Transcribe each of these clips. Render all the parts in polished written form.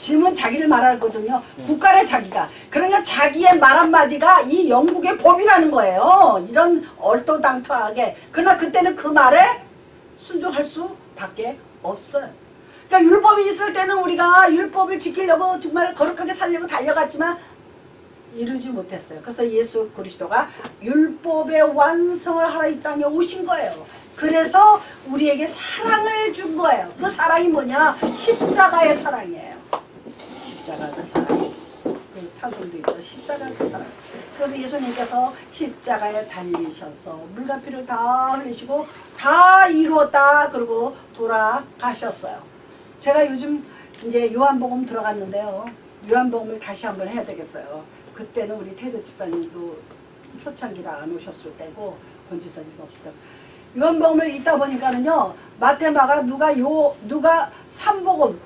짐은 자기를 말하거든요. 국가래 자기가. 그러니까 자기의 말 한마디가 이 영국의 법이라는 거예요. 이런 얼토당토하게. 그러나 그때는 그 말에 순종할 수밖에 없어요. 그러니까 율법이 있을 때는 우리가 율법을 지키려고 정말 거룩하게 살려고 달려갔지만 이루지 못했어요. 그래서 예수 그리스도가 율법의 완성을 하러 이 땅에 오신 거예요. 그래서 우리에게 사랑을 준 거예요. 그 사랑이 뭐냐? 십자가의 사랑이에요. 십자가 그 사랑. 그 찬송도 있죠. 십자가 그 사랑. 그래서 예수님께서 십자가에 달리셔서 물과 피를 다 흘리시고 다 이루었다 그러고 돌아가셨어요. 제가 요즘 이제 요한복음 들어갔는데요. 요한복음을 다시 한번 해야 되겠어요. 그때는 우리 태도 집사님도 초창기라 안 오셨을 때고 권지사님도 없을 때고 요한복음을 읽다 보니까는요. 마태, 마가, 누가 삼복음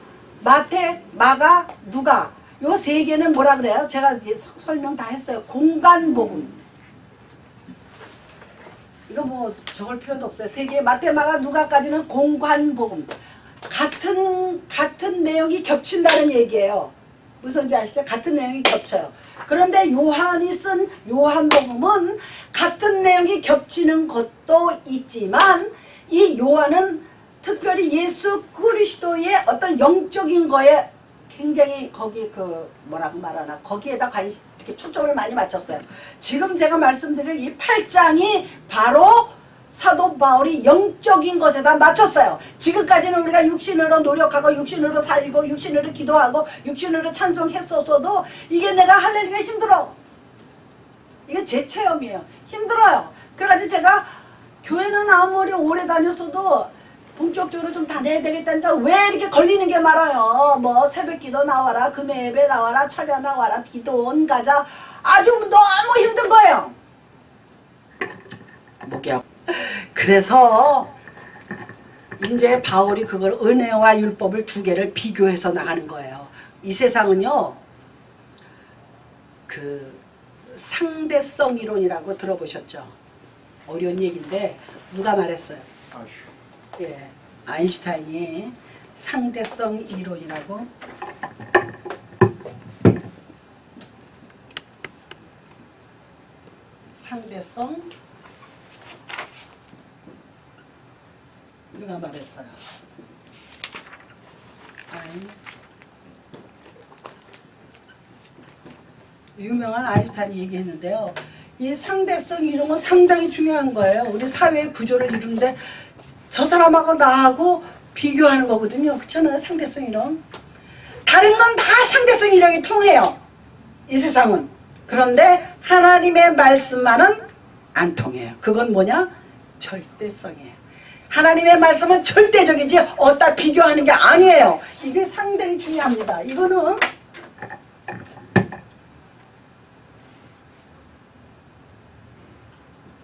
마태, 마가, 누가 요 세 개는 뭐라 그래요? 제가 설명 다 했어요. 공간복음. 이거 뭐 적을 필요도 없어요. 세 개 마태, 마가, 누가까지는 공간복음. 같은 내용이 겹친다는 얘기예요. 무슨지 아시죠? 같은 내용이 겹쳐요. 그런데 요한이 쓴 요한복음은 같은 내용이 겹치는 것도 있지만 이 요한은 특별히 예수 그리스도의 어떤 영적인 거에 굉장히 거기 그 뭐라고 말하나 거기에다 관심 이렇게 초점을 많이 맞췄어요. 지금 제가 말씀드릴 이 8장이 바로 사도 바울이 영적인 것에다 맞췄어요. 지금까지는 우리가 육신으로 노력하고 육신으로 살고 육신으로 기도하고 육신으로 찬송했었어도 이게 내가 하려니까 힘들어. 이게 제 체험이에요. 힘들어요. 그래가지고 제가 교회는 아무리 오래 다녔어도 본격적으로 좀 다녀야 되겠다니까 왜 이렇게 걸리는 게 많아요. 뭐 새벽기도 나와라, 금요 예배 나와라, 철야 나와라, 기도원 가자. 아주 너무 힘든 거예요. 목이야. 그래서 이제 바울이 그걸 은혜와 율법을 두 개를 비교해서 나가는 거예요. 이 세상은요, 그 상대성 이론이라고 들어보셨죠? 어려운 얘기인데 누가 말했어요? 예, 아인슈타인이 상대성 이론이라고. 상대성 누가 말했어요? 유명한 아인슈타인이 얘기했는데요. 이 상대성 이론은 상당히 중요한 거예요. 우리 사회의 구조를 이루는데 저 사람하고 나하고 비교하는 거거든요. 그렇잖아요. 상대성 이론. 다른 건 다 상대성 이론이 통해요. 이 세상은. 그런데 하나님의 말씀만은 안 통해요. 그건 뭐냐? 절대성이에요. 하나님의 말씀은 절대적이지 어디다 비교하는 게 아니에요. 이게 상당히 중요합니다. 이거는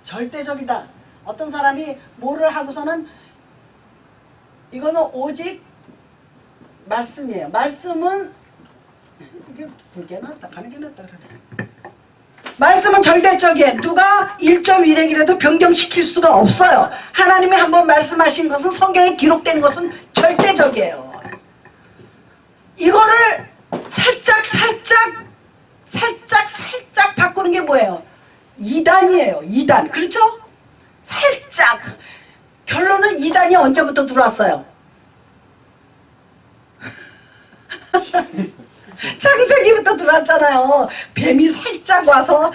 절대적이다. 어떤 사람이 뭐를 하고서는 이거는 오직 말씀이에요. 말씀은 이게 붉게 나왔다 가는 게 낫다 그러네. 말씀은 절대적이에요. 누가 1.1핵이라도 변경시킬 수가 없어요. 하나님이 한번 말씀하신 것은 성경에 기록된 것은 절대적이에요. 이거를 살짝 바꾸는 게 뭐예요? 이단이에요. 이단. 그렇죠? 살짝. 결론은 이단이 언제부터 들어왔어요? 창세기부터 들어왔잖아요. 뱀이 살짝 와서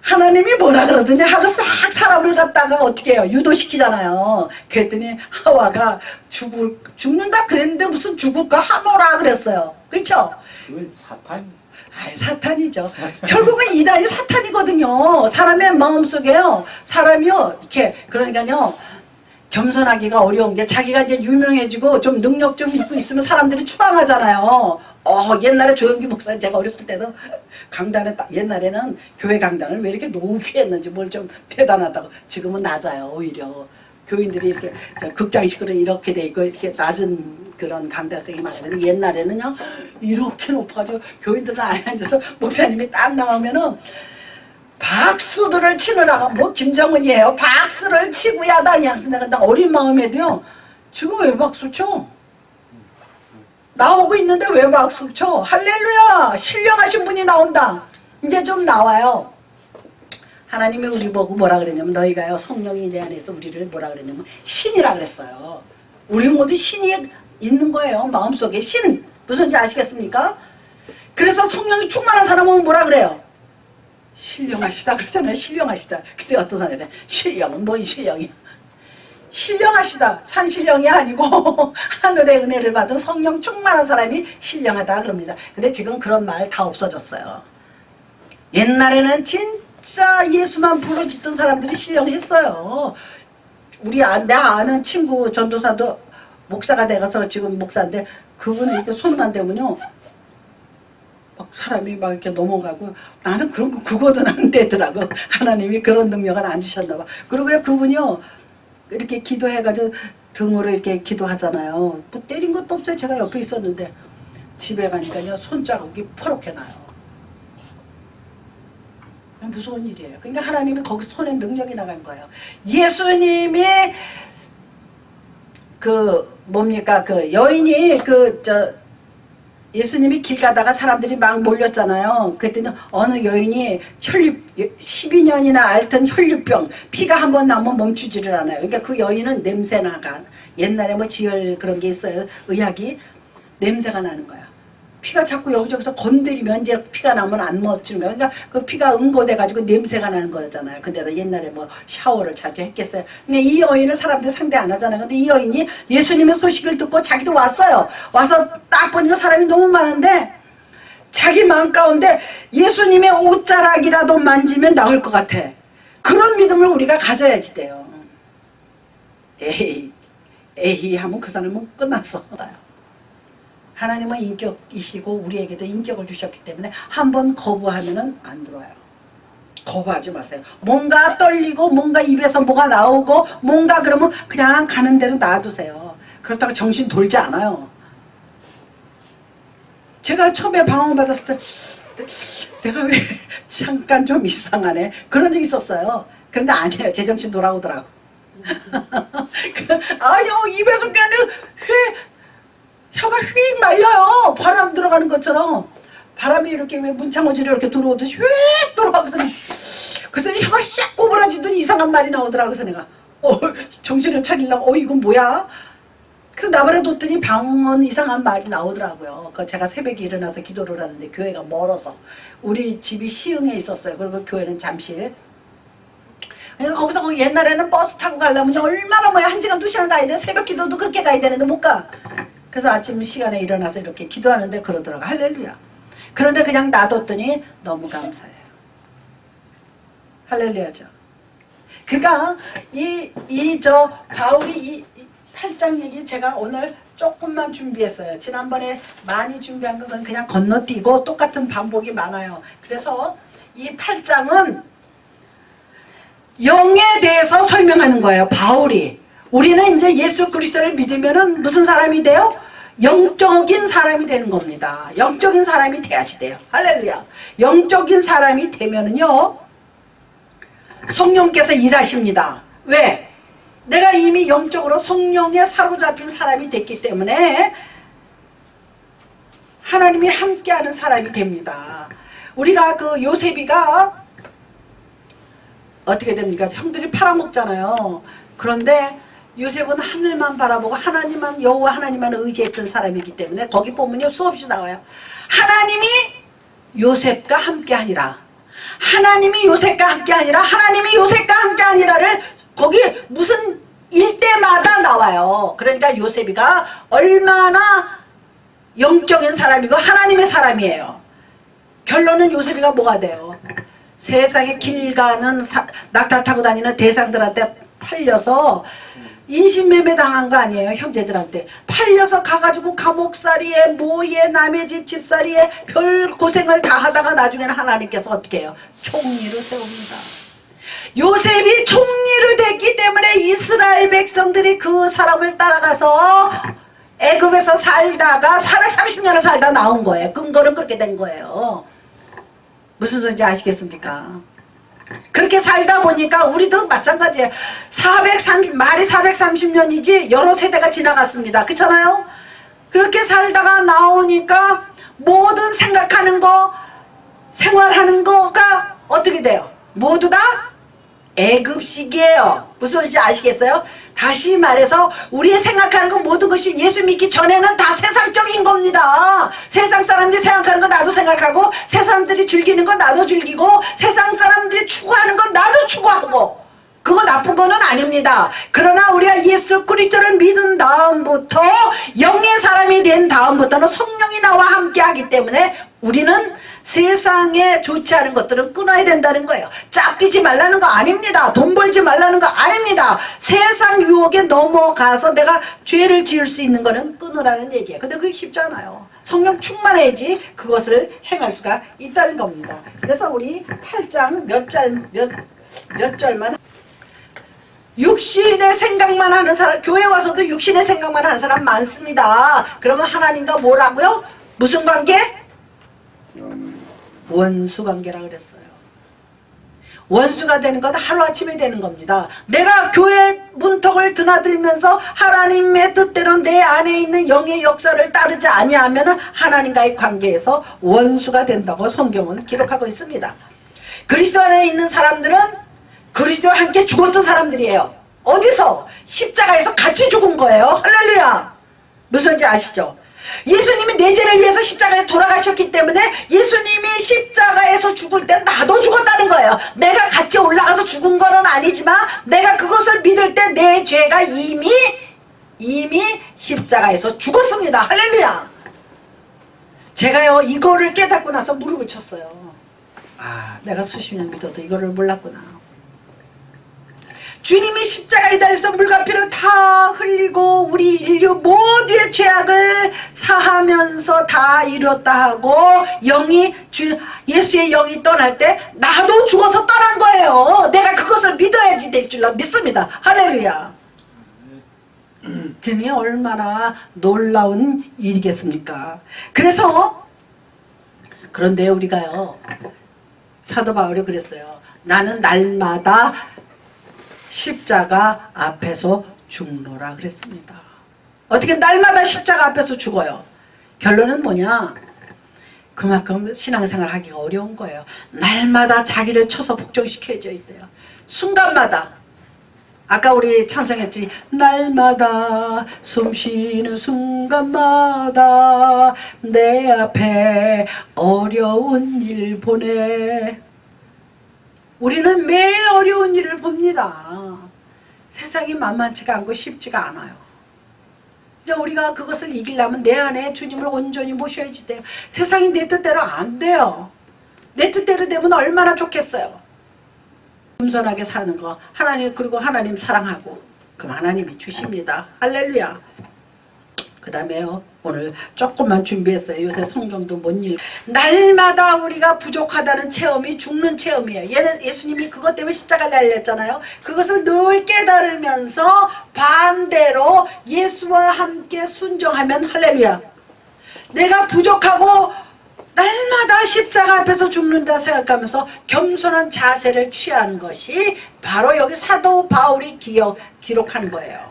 하나님이 뭐라 그러더니 하고 싹 사람을 갖다가 어떻게 해요? 유도시키잖아요. 그랬더니 하와가 죽는다 그랬는데 무슨 죽을까 하노라 그랬어요. 그렇죠? 그건 사탄. 아이, 사탄이죠. 결국은 이단이 사탄이거든요. 사람의 마음속에요. 사람이요. 이렇게 그러니까요. 겸손하기가 어려운 게 자기가 이제 유명해지고 좀 능력 좀 있고 있으면 사람들이 추앙하잖아요. 옛날에 조영기 목사 제가 어렸을 때도 강단에 옛날에는 교회 강단을 왜 이렇게 높이 했는지 뭘 좀 대단하다고. 지금은 낮아요. 오히려 교인들이 이렇게 극장식으로 이렇게 돼 있고 이렇게 낮은 그런 강단성이 많은데 옛날에는요 이렇게 높아가지고 교인들은 안에 앉아서 목사님이 딱 나오면은 박수들을 치느라고 뭐 김정은이에요. 박수를 치고 야단이 항상 내가 어린 마음에도요. 지금 왜 박수 쳐? 나오고 있는데 왜 박수 쳐? 할렐루야! 신령하신 분이 나온다. 이제 좀 나와요. 하나님이 우리 보고 뭐라 그랬냐면 너희가요 성령이 내 안에서 우리를 뭐라 그랬냐면 신이라 그랬어요. 우리 모두 신이 있는 거예요. 마음속에 신. 무슨지 아시겠습니까? 그래서 성령이 충만한 사람은 뭐라 그래요? 신령하시다 그러잖아요. 신령하시다. 그때 어떤 사람이 그래? 신령은 뭔 신령이야? 신령하시다. 산신령이 아니고 하늘의 은혜를 받은 성령 충만한 사람이 신령하다 그럽니다. 근데 지금 그런 말 다 없어졌어요. 옛날에는 진짜 예수만 부르짖던 사람들이 신령했어요. 내 아는 친구 전도사도 목사가 돼가서 지금 목사인데 그분은 이렇게 손만 대면요 막 사람이 막 이렇게 넘어가고 나는 그런 거 그거든 안 되더라고. 하나님이 그런 능력은 안 주셨나 봐. 그리고 그분이요 이렇게 기도해가지고 등으로 이렇게 기도하잖아요. 뭐 때린 것도 없어요. 제가 옆에 있었는데 집에 가니까요 손자국이 퍼렇게 나요. 무서운 일이에요. 그러니까 하나님이 거기 손에 능력이 나간 거예요. 예수님이 그 여인이 예수님이 길 가다가 사람들이 막 몰렸잖아요. 그랬더니 어느 여인이 12년이나 앓던 혈류병 피가 한 번 나면 멈추지를 않아요. 그러니까 그 여인은 냄새나가 옛날에 뭐 지혈 그런 게 있어요. 의학이 냄새가 나는 거야. 피가 자꾸 여기저기서 건드리면 이제 피가 나면 안 멈추는 거야. 그러니까 그 피가 응고돼가지고 냄새가 나는 거잖아요. 근데도 옛날에 뭐 샤워를 자주 했겠어요. 근데 이 여인을 사람들이 상대 안 하잖아요. 근데 이 여인이 예수님의 소식을 듣고 자기도 왔어요. 와서 딱 보니까 사람이 너무 많은데 자기 마음 가운데 예수님의 옷자락이라도 만지면 나을 것 같아. 그런 믿음을 우리가 가져야지 돼요. 에이 하면 그 사람은 끝났어. 하나님은 인격이시고 우리에게도 인격을 주셨기 때문에 한번 거부하면은 안 들어와요. 거부하지 마세요. 뭔가 떨리고 뭔가 입에서 뭐가 나오고 뭔가 그러면 그냥 가는 대로 놔두세요. 그렇다고 정신 돌지 않아요. 제가 처음에 방언 받았을 때 내가 왜 잠깐 좀 이상하네 그런 적이 있었어요. 그런데 아니에요. 제 정신 돌아오더라고. 아유 입에서 그냥 혀가 휙 말려요. 바람 들어가는 것처럼 바람이 이렇게 왜 문창호지로 이렇게 들어오듯이 휙 들어가고서 그래서 혀가 싹 꼬부라지더니 이상한 말이 나오더라고. 그래서 내가 정신을 차리려고 이건 뭐야? 그 나발해뒀더니 방언 이상한 말이 나오더라고요. 제가 새벽에 일어나서 기도를 하는데 교회가 멀어서 우리 집이 시흥에 있었어요. 그리고 교회는 잠실. 거기서 옛날에는 버스 타고 가려면 얼마나 뭐야 1시간 2시간 가야 돼. 새벽 기도도 그렇게 가야 되는데 못 가. 그래서 아침 시간에 일어나서 이렇게 기도하는데 그러더라고. 할렐루야. 그런데 그냥 놔뒀더니 너무 감사해요. 할렐루야죠. 그가 바울이 이 8장 얘기 제가 오늘 조금만 준비했어요. 지난번에 많이 준비한 것은 그냥 건너뛰고 똑같은 반복이 많아요. 그래서 이 8장은 영에 대해서 설명하는 거예요. 바울이. 우리는 이제 예수 그리스도를 믿으면은 무슨 사람이 돼요? 영적인 사람이 되는 겁니다. 영적인 사람이 돼야지 돼요. 할렐루야. 영적인 사람이 되면은요, 성령께서 일하십니다. 왜? 내가 이미 영적으로 성령에 사로잡힌 사람이 됐기 때문에 하나님이 함께하는 사람이 됩니다. 우리가 요셉이가 어떻게 됩니까? 형들이 팔아먹잖아요. 그런데 요셉은 하늘만 바라보고 하나님만 여호와 하나님만 의지했던 사람이기 때문에 거기 보면요 수없이 나와요. 하나님이 요셉과 함께하니라. 하나님이 요셉과 함께하니라. 하나님이 요셉과 함께하니라를 거기 무슨 일대마다 나와요. 그러니까 요셉이가 얼마나 영적인 사람이고 하나님의 사람이에요. 결론은 요셉이가 뭐가 돼요? 세상에 길 가는 낙타 타고 다니는 대상들한테 팔려서 인신매매 당한 거 아니에요. 형제들한테 팔려서 가가지고 감옥살이에 뭐에 남의 집 집살이에 별 고생을 다 하다가 나중에는 하나님께서 어떻게 해요? 총리로 세웁니다. 요셉이 총리로 됐기 때문에 이스라엘 백성들이 그 사람을 따라가서 애굽에서 살다가 430년을 살다 나온 거예요. 근거는 그렇게 된 거예요. 무슨 소리인지 아시겠습니까? 그렇게 살다 보니까 우리도 마찬가지예요. 말이 430년이지 여러 세대가 지나갔습니다. 그렇잖아요? 그렇게 살다가 나오니까 모든 생각하는 거, 생활하는 거가 어떻게 돼요? 모두 다 애급식이에요. 무슨 소리인지 아시겠어요? 다시 말해서 우리의 생각하는 건 모든 것이 예수 믿기 전에는 다 세상적인 겁니다. 세상 사람들이 생각하는 거 나도 생각하고, 세상 사람들이 즐기는 거 나도 즐기고, 세상 사람들이 추구하는 건 나도 추구하고, 그거 나쁜 거는 아닙니다. 그러나 우리가 예수 그리스도를 믿은 다음부터, 영의 사람이 된 다음부터는 성령이 나와 함께 하기 때문에 우리는 세상에 좋지 않은 것들은 끊어야 된다는 거예요. 짝뛰지 말라는 거 아닙니다. 돈 벌지 말라는 거 아닙니다. 세상 유혹에 넘어가서 내가 죄를 지을 수 있는 거는 끊으라는 얘기예요. 근데 그게 쉽지 않아요. 성령 충만해야지 그것을 행할 수가 있다는 겁니다. 그래서 우리 8장 몇 절만, 육신의 생각만 하는 사람, 교회 와서도 육신의 생각만 하는 사람 많습니다. 그러면 하나님과 뭐라고요? 무슨 관계? 원수 관계라 그랬어요. 원수가 되는 건 하루아침에 되는 겁니다. 내가 교회 문턱을 드나들면서 하나님의 뜻대로 내 안에 있는 영의 역사를 따르지 아니하면 하나님과의 관계에서 원수가 된다고 성경은 기록하고 있습니다. 그리스도 안에 있는 사람들은 그리스도와 함께 죽었던 사람들이에요. 어디서? 십자가에서 같이 죽은 거예요. 할렐루야. 무슨지 아시죠? 예수님이 내 죄를 위해서 십자가에 돌아가셨기 때문에 예수님이 십자가에서 죽을 때 나도 죽었다는 거예요. 내가 같이 올라가서 죽은 거는 아니지만 내가 그것을 믿을 때 내 죄가 이미 십자가에서 죽었습니다. 할렐루야. 제가요 이거를 깨닫고 나서 무릎을 쳤어요. 아, 내가 수십 년 믿어도 이거를 몰랐구나. 주님이 십자가에 달려서 물과 피를 다 흘리고 우리 인류 모두의 죄악을 사하면서 다 이뤘다 하고 예수의 영이 떠날 때 나도 죽어서 떠난 거예요. 내가 그것을 믿어야지 될 줄로 믿습니다. 할렐루야. 그게 얼마나 놀라운 일이겠습니까? 그런데 우리가요, 사도 바울이 그랬어요. 나는 날마다 십자가 앞에서 죽노라 그랬습니다. 어떻게 날마다 십자가 앞에서 죽어요? 결론은 뭐냐? 그만큼 신앙생활 하기가 어려운 거예요. 날마다 자기를 쳐서 복종시켜줘야 돼요. 순간마다. 아까 우리 찬송했지. 날마다 숨쉬는 순간마다 내 앞에 어려운 일 보내. 우리는 매일 어려운 일을 봅니다. 세상이 만만치가 않고 쉽지가 않아요. 이제 우리가 그것을 이기려면 내 안에 주님을 온전히 모셔야지 돼요. 세상이 내 뜻대로 안 돼요. 내 뜻대로 되면 얼마나 좋겠어요. 겸손하게 사는 거, 그리고 하나님 사랑하고, 그럼 하나님이 주십니다. 할렐루야. 그 다음에요, 오늘 조금만 준비했어요. 요새 성경도 못 읽고. 날마다 우리가 부족하다는 체험이 죽는 체험이에요. 예수님이 그것 때문에 십자가를 달렸잖아요. 그것을 늘 깨달으면서 반대로 예수와 함께 순종하면 할렐루야. 내가 부족하고 날마다 십자가 앞에서 죽는다 생각하면서 겸손한 자세를 취하는 것이 바로 여기 사도 바울이 기록한 거예요.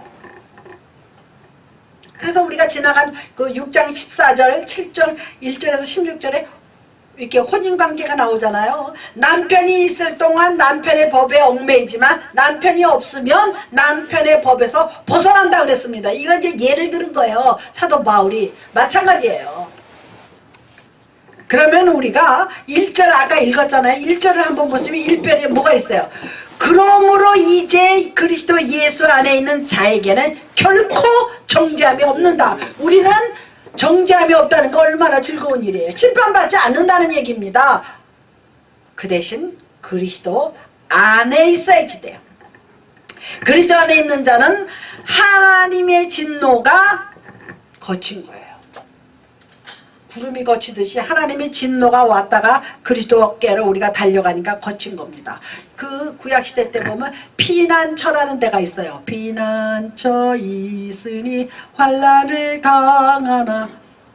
그래서 우리가 지나간 그 6장 14절, 7절, 1절에서 16절에 이렇게 혼인관계가 나오잖아요. 남편이 있을 동안 남편의 법에 얽매이지만 남편이 없으면 남편의 법에서 벗어난다 그랬습니다. 이건 이제 예를 들은 거예요. 사도 바울이. 마찬가지예요. 그러면 우리가 1절 아까 읽었잖아요. 1절을 한번 보시면 1절에 뭐가 있어요? 그러므로 이제 그리스도 예수 안에 있는 자에게는 결코 정죄함이 없는다. 우리는 정죄함이 없다는 거 얼마나 즐거운 일이에요. 심판받지 않는다는 얘기입니다. 그 대신 그리스도 안에 있어야지 돼요. 그리스도 안에 있는 자는 하나님의 진노가 거친 거예요. 구름이 거치듯이 하나님의 진노가 왔다가 그리스도께로 우리가 달려가니까 거친 겁니다. 그 구약시대 때 보면 피난처라는 데가 있어요. 피난처 있으니 환난을 당하나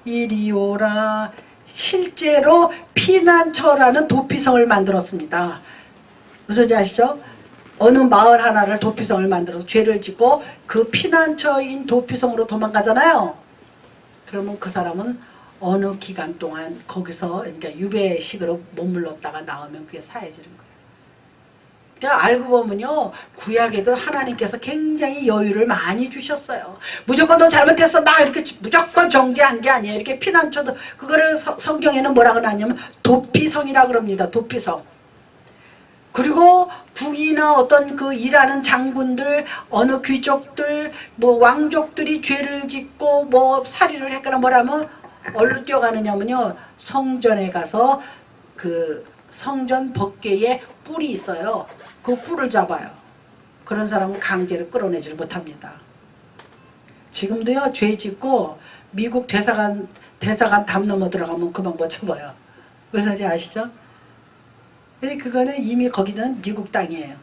이리 오라. 실제로 피난처라는 도피성을 만들었습니다. 무슨 아시죠? 어느 마을 하나를 도피성을 만들어서 죄를 짓고 그 피난처인 도피성으로 도망가잖아요. 그러면 그 사람은 어느 기간 동안 거기서 그러니까 유배식으로 머물렀다가 나오면 그게 사해지는 거예요. 그러니까 알고 보면요, 구약에도 하나님께서 굉장히 여유를 많이 주셨어요. 무조건 너 잘못했어 막 이렇게 무조건 정죄한 게 아니에요. 이렇게 피난처도 그거를 성경에는 뭐라고 나냐면 도피성이라 그럽니다. 도피성. 그리고 국이나 어떤 그 일하는 장군들, 어느 귀족들, 뭐 왕족들이 죄를 짓고 뭐 살인을 했거나 뭐라면 어디로 뛰어가느냐면요, 성전에 가서 그 성전 법궤에 뿔이 있어요. 그 뿔을 잡아요. 그런 사람은 강제로 끌어내지를 못합니다. 지금도요, 죄 짓고 미국 대사관 담 넘어 들어가면 그만 못 잡아요. 왜 그런지 아시죠? 그거는 이미 거기는 미국 땅이에요.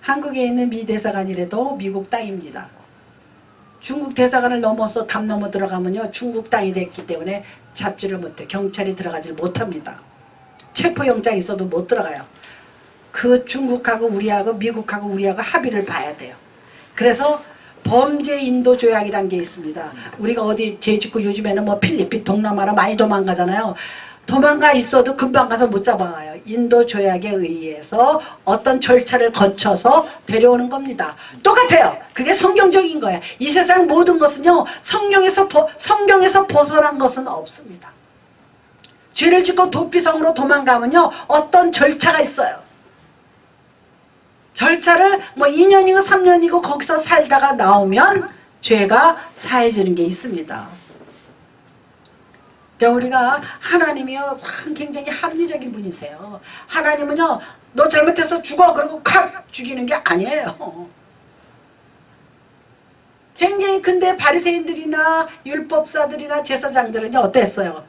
한국에 있는 미 대사관이라도 미국 땅입니다. 중국 대사관을 넘어서 담 넘어 들어가면요, 중국 땅이 됐기 때문에 잡지를 못해. 경찰이 들어가질 못합니다. 체포영장 있어도 못 들어가요. 그 중국하고 우리하고 미국하고 우리하고 합의를 봐야 돼요. 그래서 범죄 인도 조약이란 게 있습니다. 우리가 어디 죄 짓고 요즘에는 뭐 필리핀, 동남아로 많이 도망가잖아요. 도망가 있어도 금방 가서 못 잡아와요. 인도 조약에 의해서 어떤 절차를 거쳐서 데려오는 겁니다. 똑같아요. 그게 성경적인 거예요. 이 세상 모든 것은요, 성경에서 벗어난 것은 없습니다. 죄를 짓고 도피성으로 도망가면요, 어떤 절차가 있어요. 절차를 뭐 2년이고 3년이고 거기서 살다가 나오면 죄가 사해지는 게 있습니다. 그러니까 우리가 하나님이요, 참 굉장히 합리적인 분이세요. 하나님은요, 너 잘못해서 죽어 그러고 콱 죽이는 게 아니에요. 굉장히 근데 바리새인들이나 율법사들이나 제사장들은요, 어땠어요?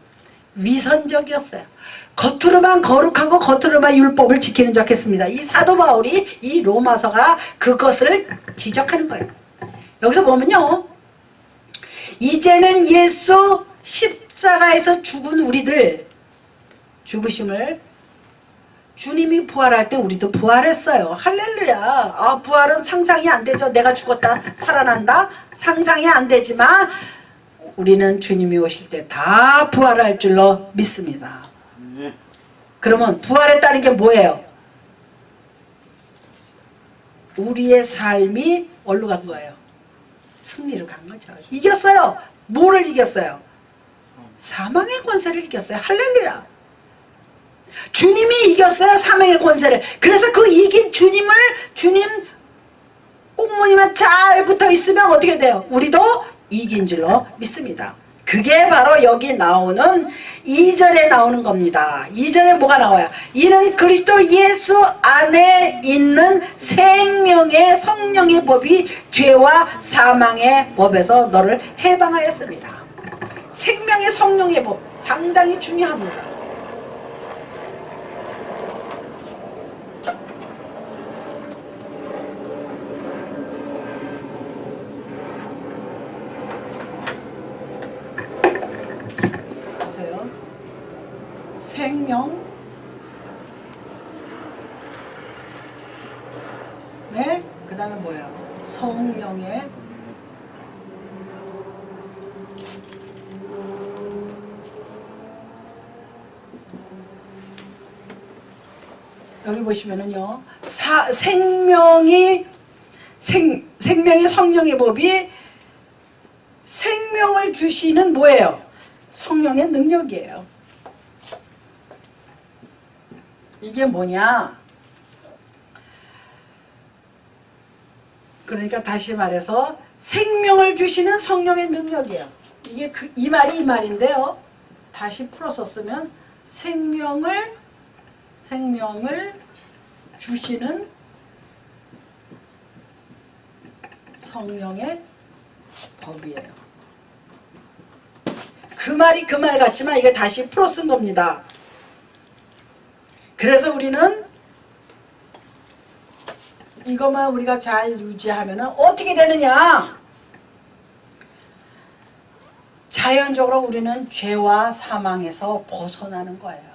위선적이었어요. 겉으로만 거룩하고 겉으로만 율법을 지키는 척 했습니다. 이 사도 바울이 이 로마서가 그것을 지적하는 거예요. 여기서 보면요, 이제는 예수 십자가에서 죽은 우리들 죽으심을 주님이 부활할 때 우리도 부활했어요. 할렐루야. 아, 부활은 상상이 안 되죠. 내가 죽었다 살아난다 상상이 안 되지만 우리는 주님이 오실 때 다 부활할 줄로 믿습니다. 그러면 부활했다는 게 뭐예요? 우리의 삶이 어디로 간 거예요? 승리를 간 거죠. 이겼어요. 뭐를 이겼어요? 사망의 권세를 이겼어요. 할렐루야. 주님이 이겼어요. 사망의 권세를. 그래서 그 이긴 주님 꽁무니만 잘 붙어 있으면 어떻게 돼요? 우리도 이긴 줄로 믿습니다. 그게 바로 여기 나오는 2절에 나오는 겁니다. 2절에 뭐가 나와요? 이는 그리스도 예수 안에 있는 생명의 성령의 법이 죄와 사망의 법에서 너를 해방하였습니다. 생명의 성령의 법 상당히 중요합니다. 보세요. 생명, 네, 그 다음에 뭐예요? 성령의 여기 보시면은요, 생명의 성령의 법이 생명을 주시는 뭐예요? 성령의 능력이에요. 이게 뭐냐? 그러니까 다시 말해서 생명을 주시는 성령의 능력이에요. 이게 이 말이 이 말인데요. 다시 풀어서 쓰면 생명을 주시는 성령의 법이에요. 그 말이 그 말 같지만 이게 다시 풀어 쓴 겁니다. 그래서 우리는 이것만 우리가 잘 유지하면 어떻게 되느냐? 자연적으로 우리는 죄와 사망에서 벗어나는 거예요.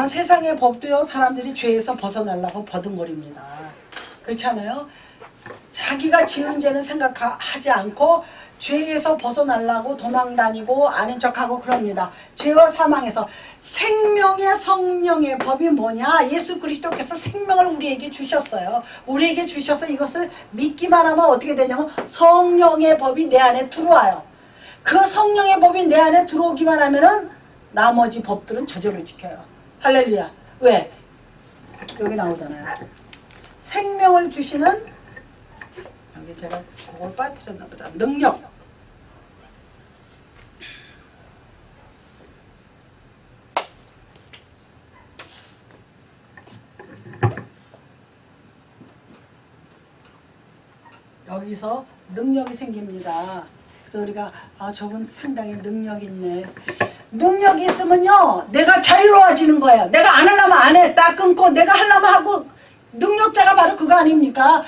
세상의 법도요, 사람들이 죄에서 벗어나려고 버둥거립니다. 그렇지 않아요? 자기가 지은 죄는 생각하지 않고 죄에서 벗어나려고 도망다니고 아닌 척하고 그럽니다. 죄와 사망에서. 생명의 성령의 법이 뭐냐? 예수 그리스도께서 생명을 우리에게 주셨어요. 우리에게 주셔서 이것을 믿기만 하면 어떻게 되냐면 성령의 법이 내 안에 들어와요. 그 성령의 법이 내 안에 들어오기만 하면은 나머지 법들은 저절로 지켜요. 할렐루야. 왜? 여기 나오잖아요. 생명을 주시는, 여기 제가 그걸 빠뜨렸나 보다. 능력. 여기서 능력이 생깁니다. 그래서 우리가 저분 상당히 능력 있네. 능력이 있으면요 내가 자유로워지는 거예요. 내가 안 하려면 안 해. 딱 끊고 내가 하려면 하고. 능력자가 바로 그거 아닙니까?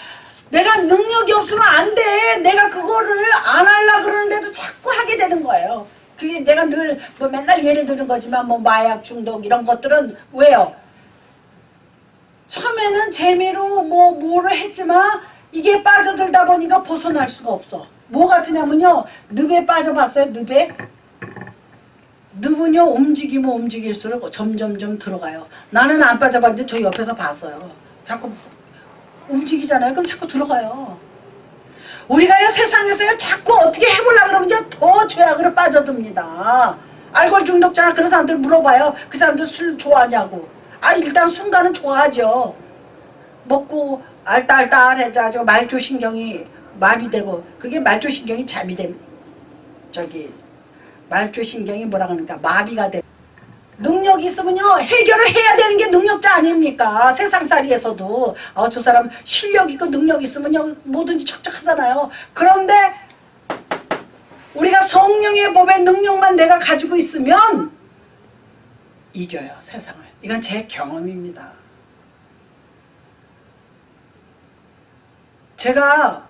내가 능력이 없으면 안 돼. 내가 그거를 안 하려고 그러는데도 자꾸 하게 되는 거예요. 그게 내가 늘 뭐 맨날 예를 드는 거지만 뭐 마약 중독 이런 것들은 왜요? 처음에는 재미로 뭐를 했지만 이게 빠져들다 보니까 벗어날 수가 없어. 뭐 같으냐면요. 늪에 빠져봤어요? 늪에? 늪은요 움직이면 움직일수록 점점점 들어가요. 나는 안 빠져봤는데 저 옆에서 봤어요. 자꾸 움직이잖아요. 그럼 자꾸 들어가요. 우리가요 세상에서요 자꾸 어떻게 해보려고 그러면 더 죄악으로 빠져듭니다. 알코올 중독자 그런 사람들 물어봐요. 그 사람들 술 좋아하냐고. 일단 순간은 좋아하죠. 먹고 알딸딸해져 말초신경이 마비되고, 그게 말초신경이 자비됨, 말초신경이 뭐라 그러니까 마비가 돼. 능력이 있으면요 해결을 해야 되는 게 능력자 아닙니까? 세상살이에서도 저 사람 실력 있고 능력 있으면요 뭐든지 척척하잖아요. 그런데 우리가 성령의 법의 능력만 내가 가지고 있으면 이겨요 세상을. 이건 제 경험입니다. 제가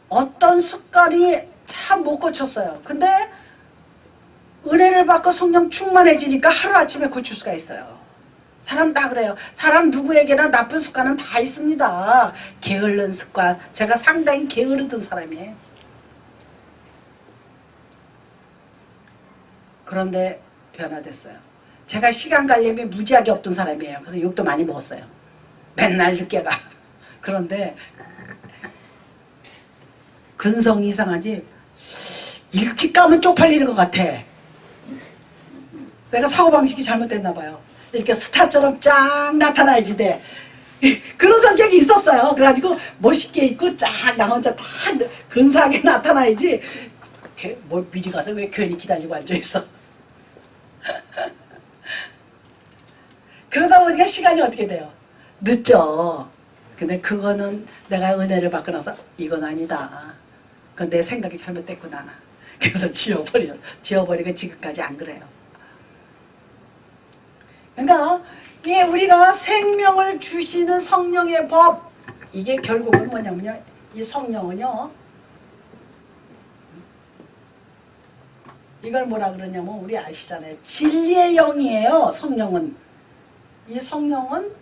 어떤 습관이 참 못 고쳤어요. 근데 은혜를 받고 성령 충만해지니까 하루아침에 고칠 수가 있어요. 사람 다 그래요. 사람 누구에게나 나쁜 습관은 다 있습니다. 게으른 습관. 제가 상당히 게으르던 사람이에요. 그런데 변화됐어요. 제가 시간 관념이 무지하게 없던 사람이에요. 그래서 욕도 많이 먹었어요. 맨날 늦게 가. 그런데 근성이 이상하지 일찍 가면 쪽팔리는 것 같아. 내가 사고방식이 잘못됐나 봐요. 이렇게 스타처럼 쫙 나타나야지 돼. 그런 성격이 있었어요. 그래가지고 멋있게 입고 쫙 나 혼자 다 근사하게 나타나야지. 뭐 미리 가서 왜 괜히 기다리고 앉아있어. 그러다 보니까 시간이 어떻게 돼요? 늦죠. 근데 그거는 내가 은혜를 받고 나서 이건 아니다. 그건 내 생각이 잘못됐구나. 그래서 지워버리고 지금까지 안 그래요. 그러니까 우리가 생명을 주시는 성령의 법, 이게 결국은 뭐냐면요, 이 성령은요 이걸 뭐라 그러냐면 우리 아시잖아요. 진리의 영이에요. 성령은. 이 성령은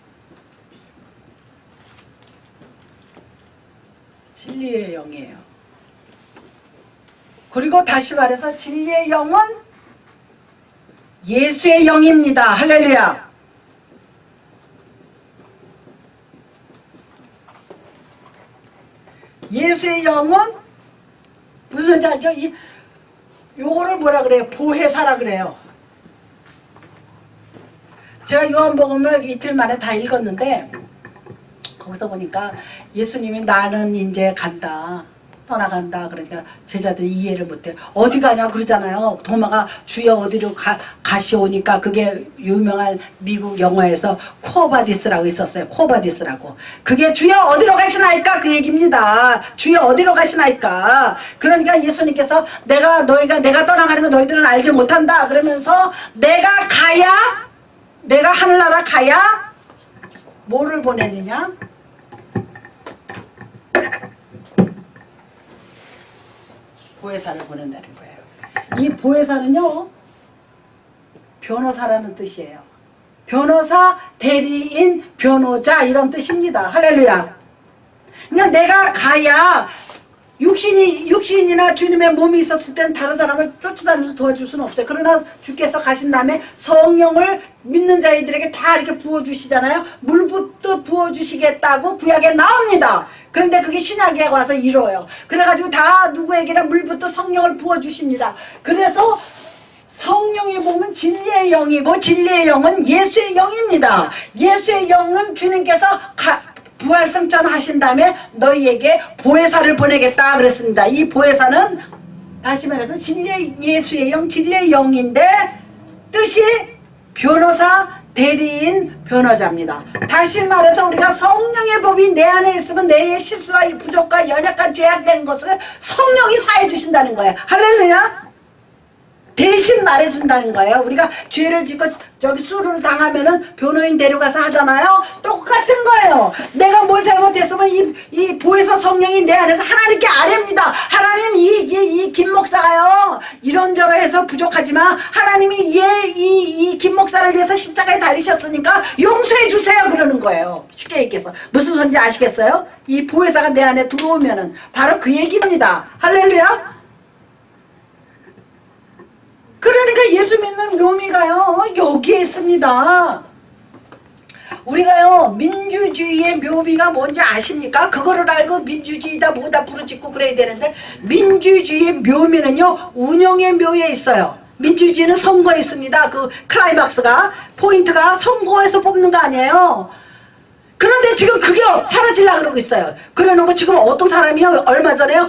진리의 영이에요. 그리고 다시 말해서 진리의 영은 예수의 영입니다. 할렐루야. 예수의 영은 무슨 자죠? 요거를 뭐라 그래요? 보혜사라 그래요. 제가 요한복음을 이틀 만에 다 읽었는데 거기서 보니까 예수님이 나는 이제 간다. 떠나간다. 그러니까 제자들이 이해를 못해. 어디 가냐 그러잖아요. 도마가 주여 어디로 가시오니까 그게 유명한 미국 영화에서 코어바디스라고 있었어요. 코어바디스라고. 그게 주여 어디로 가시나이까 그 얘기입니다. 주여 어디로 가시나이까. 그러니까 예수님께서 내가 떠나가는 거 너희들은 알지 못한다. 그러면서 내가 하늘나라 가야 뭐를 보내느냐? 보혜사를 보낸다는 거예요. 이 보혜사는요 변호사라는 뜻이에요. 변호사, 대리인, 변호자 이런 뜻입니다. 할렐루야. 그러니까 내가 가야 육신이나 주님의 몸이 있었을 때는 다른 사람을 쫓아다니면서 도와줄 수는 없어요. 그러나 주께서 가신 다음에 성령을 믿는 자들에게 다 이렇게 부어주시잖아요. 물부터 부어주시겠다고 구약에 나옵니다. 그런데 그게 신약에 와서 이뤄요. 그래가지고 다 누구에게나 물부터 성령을 부어주십니다. 그래서 성령이 보면 진리의 영이고 진리의 영은 예수의 영입니다. 예수의 영은 주님께서 부활승천 하신 다음에 너희에게 보혜사를 보내겠다 그랬습니다. 이 보혜사는 다시 말해서 진리의 예수의 영, 진리의 영인데 뜻이 변호사, 대리인, 변호자입니다. 다시 말해서 우리가 성령의 법이 내 안에 있으면 내의 실수와 부족과 연약한 죄악된 것을 성령이 사해 주신다는 거예요. 할렐루야. 대신 말해준다는 거예요. 우리가 죄를 짓고 저기 수를 당하면은 변호인 데려가서 하잖아요. 똑같은 거예요. 내가 뭘 잘못했으면 이 보혜사 성령이 내 안에서 하나님께 아뢰입니다. 하나님 이 김 목사가요 이런저런 해서 부족하지만 하나님이 이 김 목사를 위해서 십자가에 달리셨으니까 용서해 주세요 그러는 거예요. 쉽게 얘기해서 무슨 소리인지 아시겠어요? 이 보혜사가 내 안에 들어오면은 바로 그 얘기입니다. 할렐루야. 그러니까 예수 믿는 묘미가요 여기에 있습니다. 우리가요 민주주의의 묘미가 뭔지 아십니까? 그거를 알고 민주주의다 뭐다 부르짖고 그래야 되는데 민주주의의 묘미는요 운영의 묘에 있어요. 민주주의는 선거에 있습니다. 그 클라이막스가 포인트가 선거에서 뽑는 거 아니에요. 그런데 지금 그게 사라지려고 그러고 있어요. 그러는 지금 어떤 사람이 얼마 전에요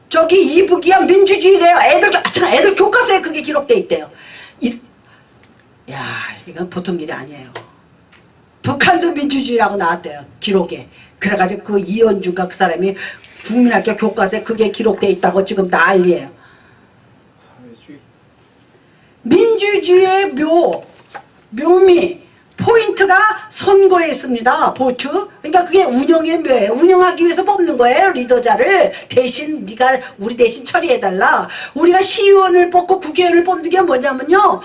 저기 이북이야 민주주의래요. 애들 교과서에 그게 기록돼 있대요. 야 이건 보통 일이 아니에요. 북한도 민주주의라고 나왔대요. 기록에. 그래가지고 그 이현주가 그 사람이 국민학교 교과서에 그게 기록돼 있다고 지금 난리예요. 사회주의. 민주주의의 묘미 포인트가 선거에 있습니다. 보트. 그러니까 그게 운영의 묘예요. 운영하기 위해서 뽑는 거예요. 리더자를. 대신 네가 우리 대신 처리해달라. 우리가 시의원을 뽑고 국회의원을 뽑는 게 뭐냐면요.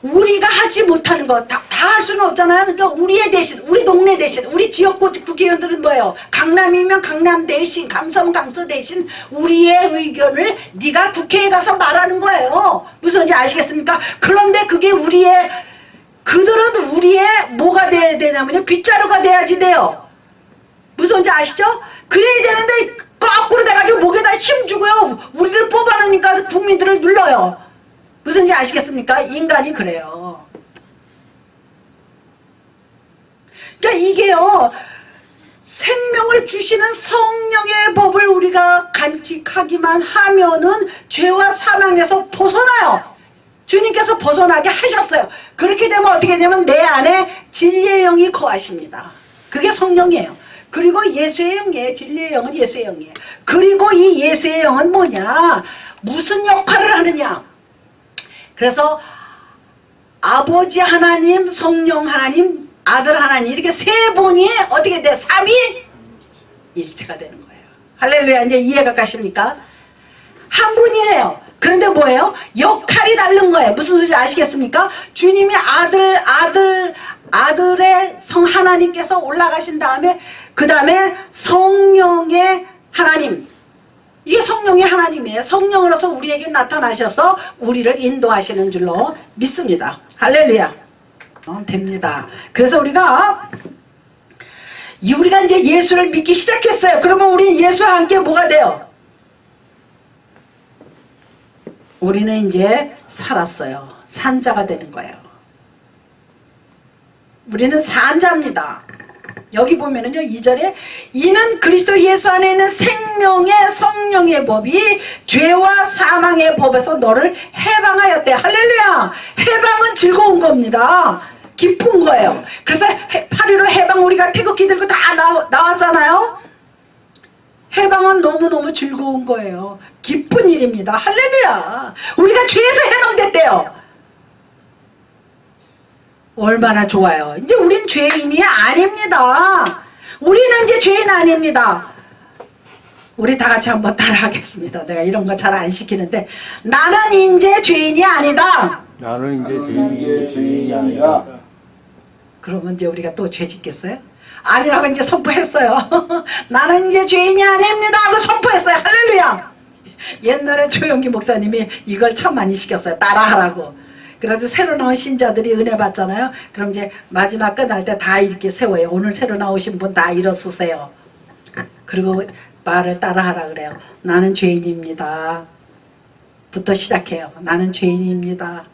우리가 하지 못하는 거 다 할 수는 없잖아요. 그러니까 우리의 대신, 우리 동네 대신, 우리 지역구 국회의원들은 뭐예요? 강남이면 강남 대신, 강서면 강서 대신 우리의 의견을 네가 국회에 가서 말하는 거예요. 무슨 말인지 아시겠습니까? 그런데 그게 그들은 우리의 뭐가 돼야 되냐면요. 빗자루가 돼야지 돼요. 무슨 말인지 아시죠? 그래야 되는데 거꾸로 돼가지고 목에다 힘주고요. 우리를 뽑아놓으니까 국민들을 눌러요. 무슨 말인지 아시겠습니까? 인간이 그래요. 그러니까 이게요. 생명을 주시는 성령의 법을 우리가 간직하기만 하면은 죄와 사망에서 벗어나요. 주님께서 벗어나게 하셨어요. 그렇게 되면 어떻게 되면 내 안에 진리의 영이 거하십니다. 그게 성령이에요. 그리고 예수의 영이에요. 진리의 영은 예수의 영이에요. 그리고 이 예수의 영은 뭐냐? 무슨 역할을 하느냐? 그래서 아버지 하나님, 성령 하나님, 아들 하나님 이렇게 세 분이 어떻게 돼? 삼위일체가 되는 거예요. 할렐루야. 이제 이해가 가십니까? 한 분이에요. 그런데 뭐예요? 역할이 다른 거예요. 무슨 소리인지 아시겠습니까? 주님이 아들의 성 하나님께서 올라가신 다음에 그 다음에 성령의 하나님, 이게 성령의 하나님이에요. 성령으로서 우리에게 나타나셔서 우리를 인도하시는 줄로 믿습니다. 할렐루야. 됩니다. 그래서 우리가 이제 예수를 믿기 시작했어요. 그러면 우리 예수와 함께 뭐가 돼요? 우리는 이제 살았어요. 산자가 되는 거예요. 우리는 산자입니다. 여기 보면은요, 2절에 이는 그리스도 예수 안에 있는 생명의 성령의 법이 죄와 사망의 법에서 너를 해방하였대. 할렐루야. 해방은 즐거운 겁니다. 기쁜 거예요. 그래서 8.15 해방 우리가 태극기 들고 다 나왔잖아요. 해방은 너무너무 즐거운 거예요. 기쁜 일입니다. 할렐루야. 우리가 죄에서 해방됐대요. 얼마나 좋아요. 이제 우린 죄인이 아닙니다. 우리는 이제 죄인 아닙니다. 우리 다 같이 한번 따라하겠습니다. 내가 이런 거 잘 안 시키는데 나는 이제 죄인이 아니다. 나는 이제 죄인이 아니다. 그러면 이제 우리가 또 죄 짓겠어요? 아니라고 이제 선포했어요. 나는 이제 죄인이 아닙니다 하고 선포했어요. 할렐루야. 옛날에 조영기 목사님이 이걸 참 많이 시켰어요. 따라하라고. 그래서 새로 나온 신자들이 은혜 받잖아요. 그럼 이제 마지막 끝날 때 다 이렇게 세워요. 오늘 새로 나오신 분 다 일어서세요. 그리고 말을 따라하라 그래요. 나는 죄인입니다 부터 시작해요. 나는 죄인입니다.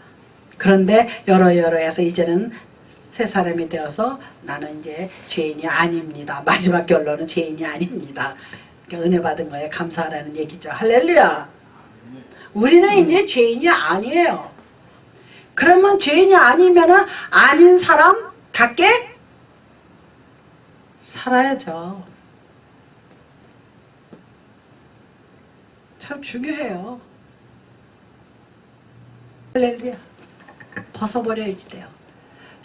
그런데 여러 해서 이제는 새 사람이 되어서 나는 이제 죄인이 아닙니다. 마지막 결론은 죄인이 아닙니다. 그러니까 은혜 받은 거에 감사하라는 얘기죠. 할렐루야. 우리는 이제 죄인이 아니에요. 그러면 죄인이 아니면은 아닌 사람답게 살아야죠. 참 중요해요. 할렐루야. 벗어버려야지 돼요.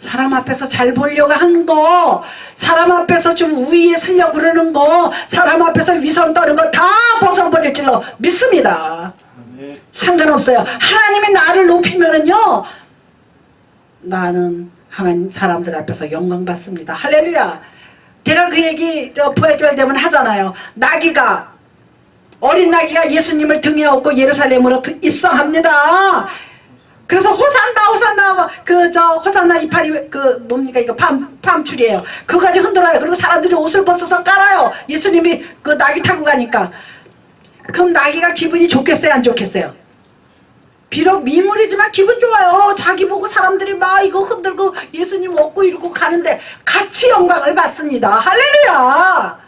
사람 앞에서 잘 보려고 하는 거, 사람 앞에서 좀 우위에 서려고 그러는 거, 사람 앞에서 위선 떠는 거 다 벗어버릴 줄로 믿습니다. 상관없어요. 하나님이 나를 높이면은요, 나는 하나님 사람들 앞에서 영광 받습니다. 할렐루야. 제가 그 얘기 부활절 되면 하잖아요. 나귀가, 어린 나귀가 예수님을 등에 업고 예루살렘으로 입성합니다. 그래서 호산나 호산나 이파리 뭡니까 이거 팜줄이에요. 그거까지 흔들어요. 그리고 사람들이 옷을 벗어서 깔아요. 예수님이 그 나귀 타고 가니까. 그럼 나귀가 기분이 좋겠어요, 안 좋겠어요? 비록 미물이지만 기분 좋아요. 자기 보고 사람들이 막 이거 흔들고 예수님 업고 이러고 가는데 같이 영광을 받습니다. 할렐루야.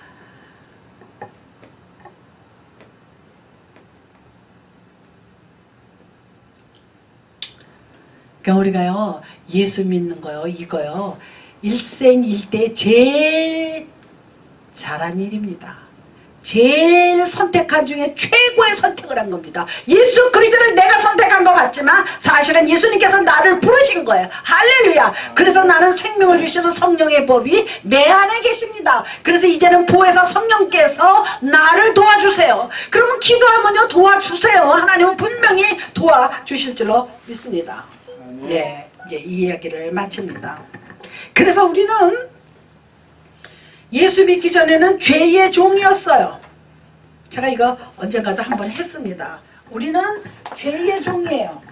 그러니까 우리가요, 예수 믿는 거요, 이거요, 일생일대 제일 잘한 일입니다. 제일 선택한 중에 최고의 선택을 한 겁니다. 예수 그리스도를 내가 선택한 것 같지만 사실은 예수님께서 나를 부르신 거예요. 할렐루야. 그래서 나는 생명을 주시는 성령의 법이 내 안에 계십니다. 그래서 이제는 보혜사 성령께서 나를 도와주세요. 그러면 기도하면요, 도와주세요. 하나님은 분명히 도와주실 줄로 믿습니다. 네, 이제 이 이야기를 마칩니다. 그래서 우리는 예수 믿기 전에는 죄의 종이었어요. 제가 이거 언젠가도 한번 했습니다. 우리는 죄의 종이에요.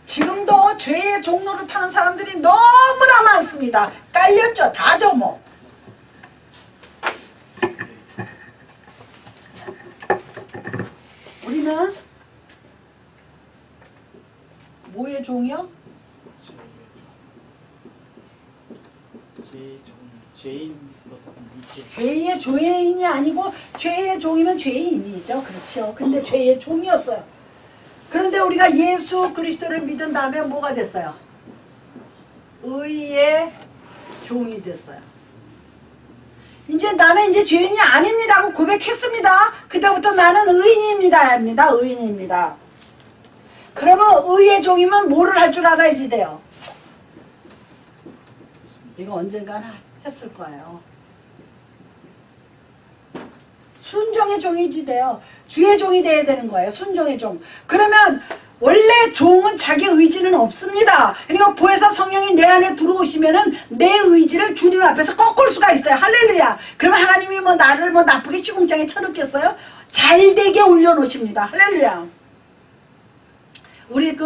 지금도 죄의 종로를 타는 사람들이 너무나 많습니다. 깔렸죠? 다죠 뭐. 우리는 뭐의 종이요? 죄의 죄인이 아니고 죄의 종이면 죄인이죠. 그렇죠. 근데 죄의 종이었어요. 그런데 우리가 예수 그리스도를 믿은 다음에 뭐가 됐어요? 의의 종이 됐어요. 이제 나는 이제 죄인이 아닙니다 하고 고백했습니다. 그때부터 나는 의인입니다. 의인입니다. 그러면 의의 종이면 뭐를 할 줄 알아야지 돼요. 이거 언젠가는 했을 거예요. 순종의 종이지 돼요. 주의 종이 돼야 되는 거예요. 순종의 종. 그러면 원래 종은 자기 의지는 없습니다. 그러니까 보혜사 성령이 내 안에 들어오시면은 내 의지를 주님 앞에서 꺾을 수가 있어요. 할렐루야. 그러면 하나님이 뭐 나를 뭐 나쁘게 시궁창에 쳐넣겠어요? 잘되게 올려놓으십니다. 할렐루야. 우리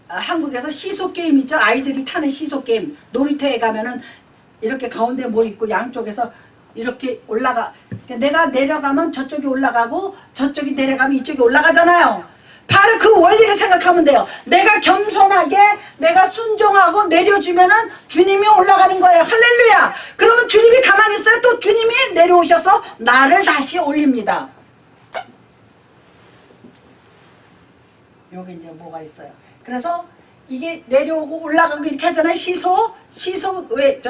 한국에서 시소 게임 있죠? 아이들이 타는 시소 게임. 놀이터에 가면은 이렇게 가운데 뭐 있고 양쪽에서 이렇게 올라가. 내가 내려가면 저쪽이 올라가고 저쪽이 내려가면 이쪽이 올라가잖아요. 바로 그 원리를 생각하면 돼요. 내가 겸손하게 내가 순종하고 내려주면은 주님이 올라가는 거예요. 할렐루야. 그러면 주님이 가만히 있어요. 또 주님이 내려오셔서 나를 다시 올립니다. 여기 이제 뭐가 있어요. 그래서 이게 내려오고 올라가고 이렇게 하잖아요. 시소 왜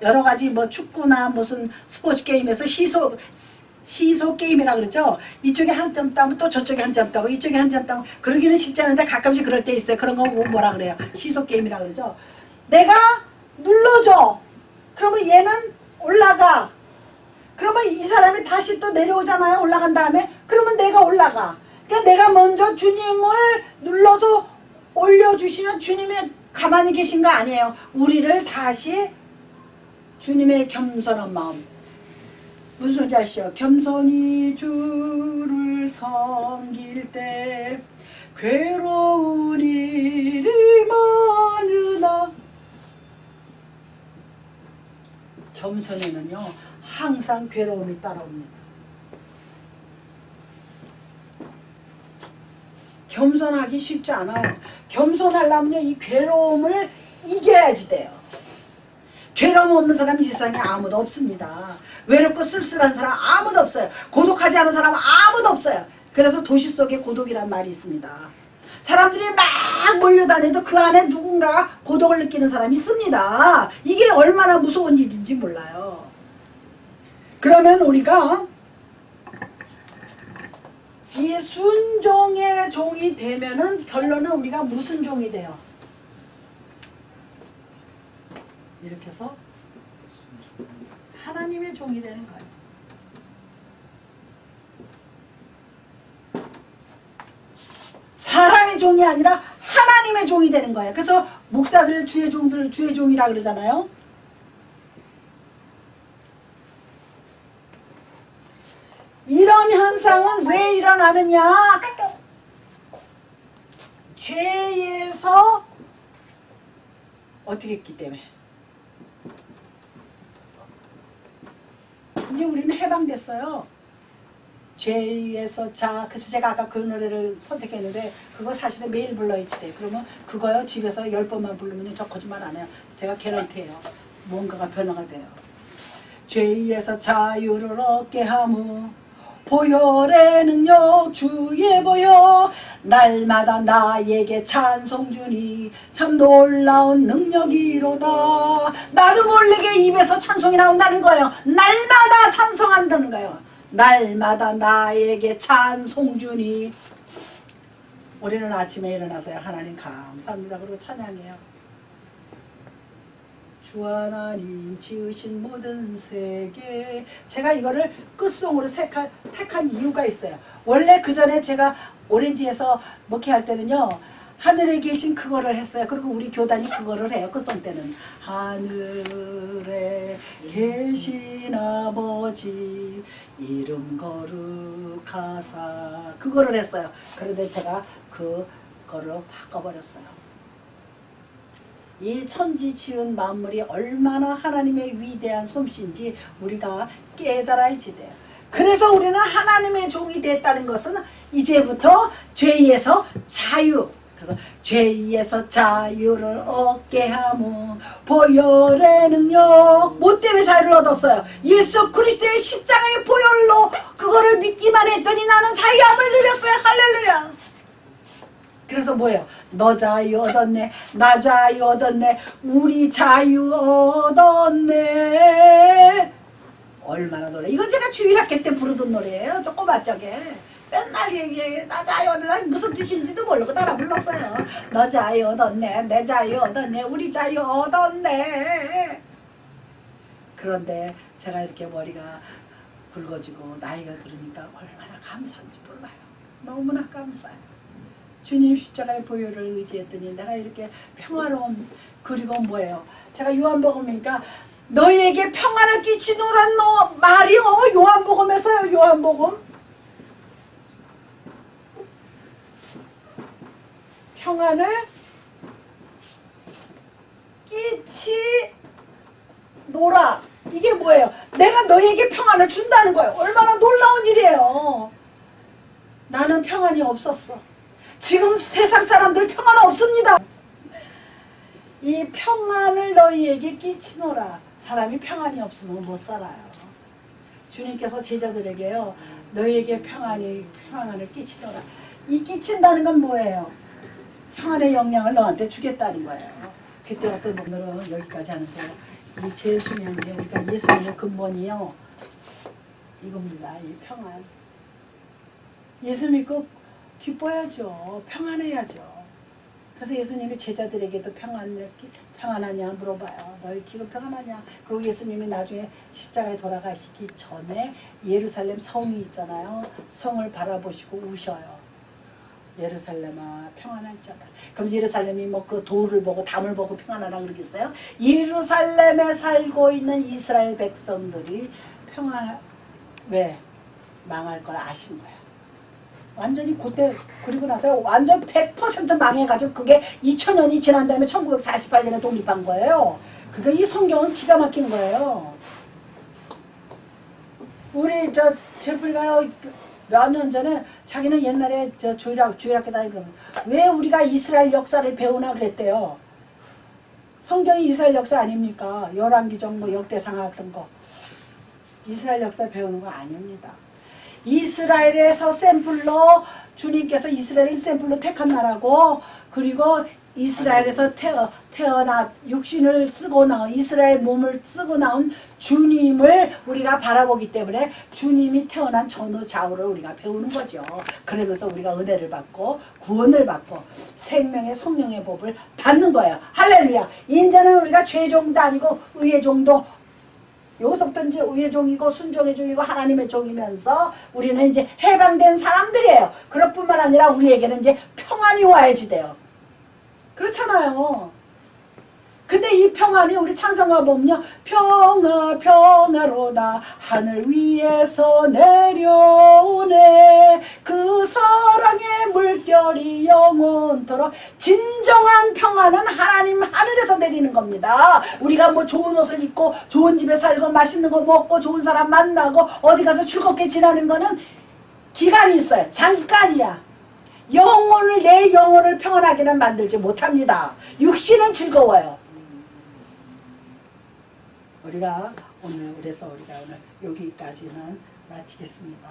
여러 가지 뭐 축구나 무슨 스포츠 게임에서 시소 게임이라 그러죠. 이쪽에 한 점 따면 또 저쪽에 한 점 따고 이쪽에 한 점 따고 그러기는 쉽지 않은데 가끔씩 그럴 때 있어요. 그런 거 뭐라 그래요? 시소 게임이라 그러죠. 내가 눌러줘. 그러면 얘는 올라가. 그러면 이 사람이 다시 또 내려오잖아요. 올라간 다음에. 그러면 내가 올라가. 그러니까 내가 먼저 주님을 눌러서 올려주시면 주님의 가만히 계신 거 아니에요. 우리를 다시 주님의 겸손한 마음, 무슨 소리인지 아시죠? 겸손히 주를 섬길 때 괴로운 일이 많으나, 겸손에는요 항상 괴로움이 따라옵니다. 겸손하기 쉽지 않아요. 겸손하려면 이 괴로움을 이겨야지 돼요. 괴로움 없는 사람이 세상에 아무도 없습니다. 외롭고 쓸쓸한 사람 아무도 없어요. 고독하지 않은 사람 아무도 없어요. 그래서 도시 속에 고독이란 말이 있습니다. 사람들이 막 몰려다녀도 그 안에 누군가가 고독을 느끼는 사람이 있습니다. 이게 얼마나 무서운 일인지 몰라요. 그러면 우리가 이 순종의 종이 되면은 결론은 우리가 무슨 종이 돼요? 이렇게 해서 하나님의 종이 되는 거예요. 사람의 종이 아니라 하나님의 종이 되는 거예요. 그래서 목사들 주의 종들 주의 종이라 그러잖아요. 이런 현상은 왜 일어나느냐? 죄에서 어떻게 했기 때문에. 이제 우리는 해방됐어요. 죄에서 자. 그래서 제가 아까 그 노래를 선택했는데 그거 사실은 매일 불러야지 돼. 그러면 그거요 집에서 10번만 부르면 저 거짓말 안 해요. 제가 개런티해요. 뭔가가 변화가 돼요. 죄에서 자유를 얻게 하무 보혈의 능력 주의 보혈 날마다 나에게 찬송 주니 참 놀라운 능력이로다. 나도 모르게 입에서 찬송이 나온다는 거예요. 날마다 찬송한다는 거예요. 날마다 나에게 찬송 주니. 우리는 아침에 일어나서요 하나님 감사합니다 그리고 찬양해요. 주 하나님 지으신 모든 세계. 제가 이거를 끝송으로 택한 이유가 있어요. 원래 그 전에 제가 오렌지에서 목회할 때는요 하늘에 계신 그거를 했어요. 그리고 우리 교단이 그거를 해요. 끝송 때는 하늘에 계신 아버지 이름 거룩하사 그거를 했어요. 그런데 제가 그거로 바꿔버렸어요. 이 천지 지은 만물이 얼마나 하나님의 위대한 솜씨인지 우리가 깨달아야지 돼요. 그래서 우리는 하나님의 종이 됐다는 것은 이제부터 죄에서 자유, 그래서 죄에서 자유를 얻게 하무 보혈의 능력. 뭐 때문에 자유를 얻었어요? 예수 그리스도의 십자가의 보혈로 그거를 믿기만 했더니 나는 자유함을 누렸어요. 할렐루야. 그래서 뭐예요? 너 자유 얻었네, 나 자유 얻었네, 우리 자유 얻었네. 얼마나 노래. 이건 제가 주일학교 때 부르던 노래예요. 조그맣적에 맨날 얘기해. 나 자유 얻었네. 무슨 뜻인지도 모르고 따라 불렀어요. 너 자유 얻었네, 내 자유 얻었네, 우리 자유 얻었네. 그런데 제가 이렇게 머리가 굵어지고 나이가 들으니까 얼마나 감사한지 몰라요. 너무나 감사해요. 주님 십자가의 보혈을 의지했더니 내가 이렇게 평화로운. 그리고 뭐예요? 제가 요한복음이니까 너희에게 평안을 끼치노란 말이요. 요한복음에서요. 요한복음 평안을 끼치노라. 이게 뭐예요? 내가 너희에게 평안을 준다는 거예요. 얼마나 놀라운 일이에요. 나는 평안이 없었어. 지금 세상 사람들 평안 없습니다. 이 평안을 너희에게 끼치노라. 사람이 평안이 없으면 못 살아요. 주님께서 제자들에게요 너희에게 평안을 끼치노라. 이 끼친다는 건 뭐예요? 평안의 영향을 너한테 주겠다는 거예요. 그때 어떤 오늘은 여기까지 하는데 이 제일 중요한 게 우리가 예수님의 근본이요 이겁니다. 이 평안. 예수 믿고 기뻐야죠. 평안해야죠. 그래서 예수님이 제자들에게도 평안하냐 물어봐요. 너희 지금 평안하냐? 그리고 예수님이 나중에 십자가에 돌아가시기 전에 예루살렘 성이 있잖아요. 성을 바라보시고 우셔요. 예루살렘아 평안할지어다. 그럼 예루살렘이 뭐 그 돌을 보고 담을 보고 평안하라 그러겠어요? 예루살렘에 살고 있는 이스라엘 백성들이 왜 망할 걸 아신 거야. 완전히 그때 그리고 나서 완전 100% 망해가지고 그게 2000년이 지난 다음에 1948년에 독립한 거예요. 그게 이 성경은 기가 막힌 거예요. 우리 제프리가요 몇 년 전에 자기는 옛날에 주일학교 다니고 왜 우리가 이스라엘 역사를 배우나 그랬대요. 성경이 이스라엘 역사 아닙니까? 열왕기정 뭐 역대상하 그런 거. 이스라엘 역사 배우는 거 아닙니다. 이스라엘에서 샘플로 주님께서 이스라엘을 샘플로 택한 나라고 그리고 이스라엘에서 태어나 육신을 쓰고 나온 이스라엘 몸을 쓰고 나온 주님을 우리가 바라보기 때문에 주님이 태어난 전후 좌우를 우리가 배우는 거죠. 그러면서 우리가 은혜를 받고 구원을 받고 생명의 성령의 법을 받는 거예요. 할렐루야. 이제는 우리가 죄종도 아니고 의의 종도 여기서부터 이제 의의 종이고 순종의 종이고 하나님의 종이면서 우리는 이제 해방된 사람들이에요. 그럴 뿐만 아니라 우리에게는 이제 평안이 와야지 돼요. 그렇잖아요. 근데 이 평안이 우리 찬송가 보면요. 평화 평화로다 하늘 위에서 내려오네 그 사랑의 물결이 영원토록. 진정한 평안은 하나님 하늘에서 내리는 겁니다. 우리가 뭐 좋은 옷을 입고 좋은 집에 살고 맛있는 거 먹고 좋은 사람 만나고 어디 가서 즐겁게 지나는 거는 기간이 있어요. 잠깐이야. 내 영혼을 평안하게는 만들지 못합니다. 육신은 즐거워요. 우리가 오늘 여기까지는 마치겠습니다.